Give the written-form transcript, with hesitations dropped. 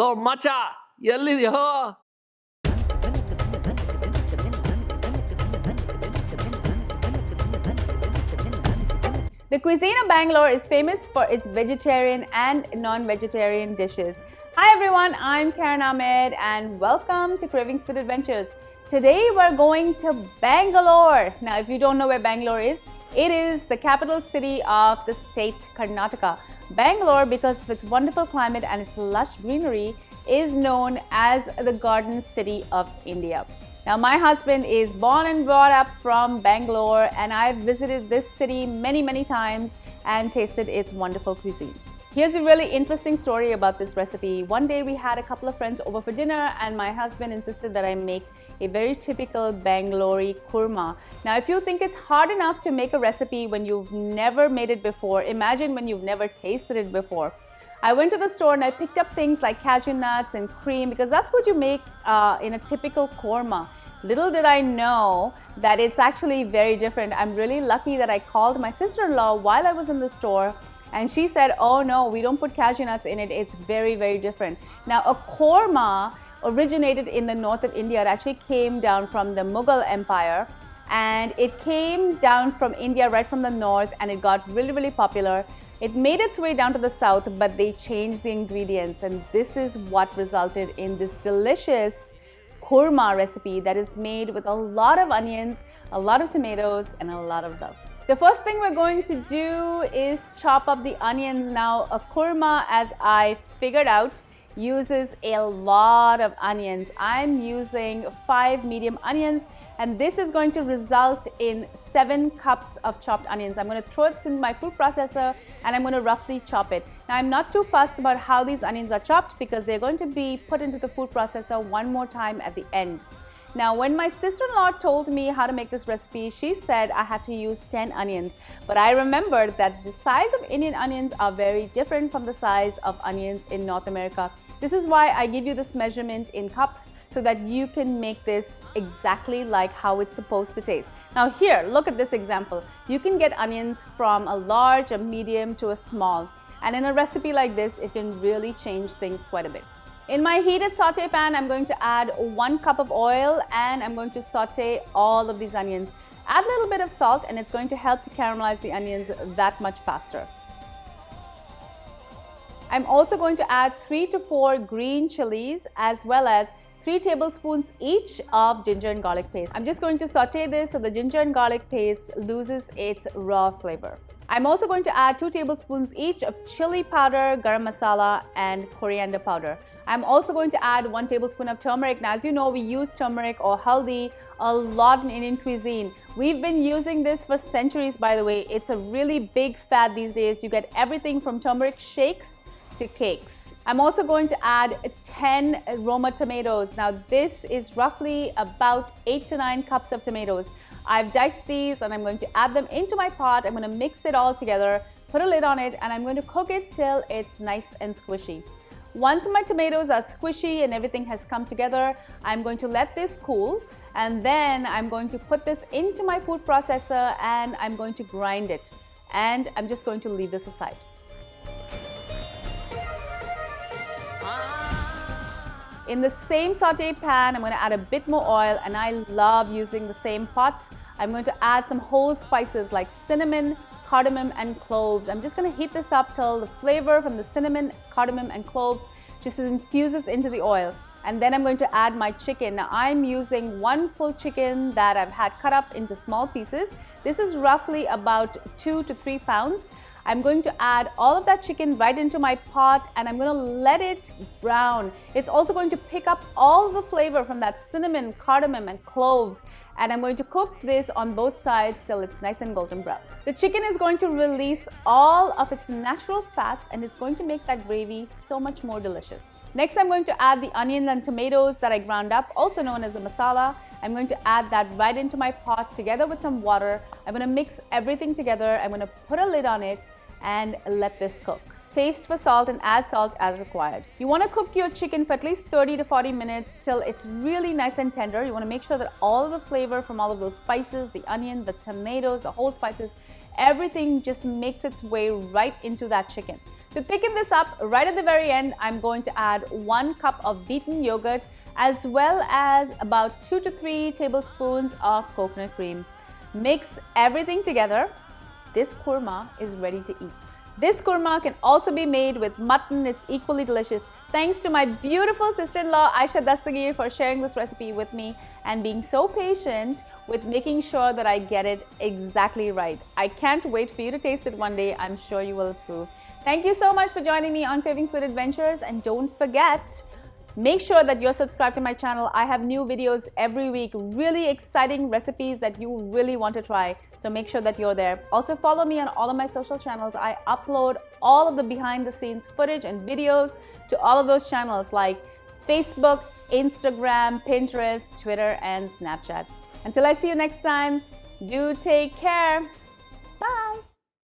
Low ಮಚ್ಚ ಎಲ್ಲಿದ್ಯೋ? The cuisine of Bangalore is famous for its vegetarian and non-vegetarian dishes. Hi everyone, I'm Karen Ahmed and welcome to Cravings Food Adventures. Today we're going to Bangalore. Now if you don't know where Bangalore is, it is the capital city of the state Karnataka. Bangalore, because of its wonderful climate and its lush greenery, is known as the Garden City of India. Now, my husband is born and brought up from Bangalore, and I've visited this city many times and tasted its wonderful cuisine. Here's a really interesting story about this recipe. One day we had a couple of friends over for dinner, and my husband insisted that I make a very typical Bangalore Kurma. Now, if you think it's hard enough to make a recipe when you've never made it before, imagine when you've never tasted it before. I went to the store and I picked up things like cashew nuts and cream because that's what you make in a typical korma. Little did I know that it's actually very different. I'm really lucky that I called my sister-in-law while I was in the store, and she said, oh no, we don't put cashew nuts in it. It's very different. Now, a korma originated in the north of India. It actually came down from the Mughal Empire, and it came down from India right from the north, and it got really popular. It made its way down to the south, but they changed the ingredients, and this is what resulted in this delicious Khorma recipe that is made with a lot of onions, a lot of tomatoes, and a lot of love. The first thing we're going to do is chop up the onions. Now, a Kurma, as I figured out, uses a lot of onions. I'm using 5 medium onions, and this is going to result in 7 cups of chopped onions. I'm going to throw it in my food processor and I'm going to roughly chop it. Now, I'm not too fussed about how these onions are chopped because they're going to be put into the food processor one more time at the end. Now, when my sister-in-law told me how to make this recipe, she said I had to use 10 onions. But I remembered that the size of Indian onions are very different from the size of onions in North America. This is why I give you this measurement in cups so that you can make this exactly like how it's supposed to taste. Now here, look at this example. You can get onions from a large, a medium to a small. And in a recipe like this, it can really change things quite a bit. In my heated saute pan, I'm going to add 1 cup of oil and I'm going to saute all of these onions. Add a little bit of salt and it's going to help to caramelize the onions that much faster. I'm also going to add 3 to 4 green chillies as well as 3 tablespoons each of ginger and garlic paste. I'm just going to saute this so the ginger and garlic paste loses its raw flavor. I'm also going to add 2 tablespoons each of chili powder, garam masala, and coriander powder. I'm also going to add 1 tablespoon of turmeric. Now, as you know, we use turmeric or haldi a lot in Indian cuisine. We've been using this for centuries, by the way. It's a really big fad these days. You get everything from turmeric shakes to cakes. I'm also going to add 10 Roma tomatoes. Now, this is roughly about 8 to 9 cups of tomatoes. I've diced these and I'm going to add them into my pot. I'm going to mix it all together, put a lid on it, and I'm going to cook it till it's nice and squishy. Once my tomatoes are squishy and everything has come together, I'm going to let this cool, and then I'm going to put this into my food processor and I'm going to grind it. And I'm just going to leave this aside. In the same saute pan, I'm going to add a bit more oil, and I love using the same pot. I'm going to add some whole spices like cinnamon, cardamom, and cloves. I'm just going to heat this up till the flavor from the cinnamon, cardamom, and cloves just infuses into the oil. And then I'm going to add my chicken. Now, I'm using 1 full chicken that I've had cut up into small pieces. This is roughly about 2 to 3 pounds. I'm going to add all of that chicken right into my pot and I'm going to let it brown. It's also going to pick up all the flavor from that cinnamon, cardamom, and cloves. And I'm going to cook this on both sides till it's nice and golden brown. The chicken is going to release all of its natural fats and it's going to make that gravy so much more delicious. Next, I'm going to add the onions and tomatoes that I ground up, also known as a masala. I'm going to add that right into my pot together with some water. I'm going to mix everything together. I'm going to put a lid on it and let this cook. Taste for salt and add salt as required. You want to cook your chicken for at least 30 to 40 minutes till it's really nice and tender. You want to make sure that all of the flavor from all of those spices, the onion, the tomatoes, the whole spices, everything just makes its way right into that chicken. To thicken this up, right at the very end, I'm going to add 1 cup of beaten yogurt as well as about 2 to 3 tablespoons of coconut cream. Mix everything together. This kurma is ready to eat. This kurma can also be made with mutton. It's equally delicious. Thanks to my beautiful sister-in-law Aisha Dastagir for sharing this recipe with me and being so patient with making sure that I get it exactly right. I can't wait for you to taste it one day. I'm sure you will approve. Thank you so much for joining me on Cravings Food Adventures, and don't forget, make sure that you're subscribed to my channel. I have new videos every week, really exciting recipes that you really want to try. So make sure that you're there. Also follow me on all of my social channels. I upload all of the behind the scenes footage and videos to all of those channels like Facebook, Instagram, Pinterest, Twitter, and Snapchat. Until I see you next time, do take care.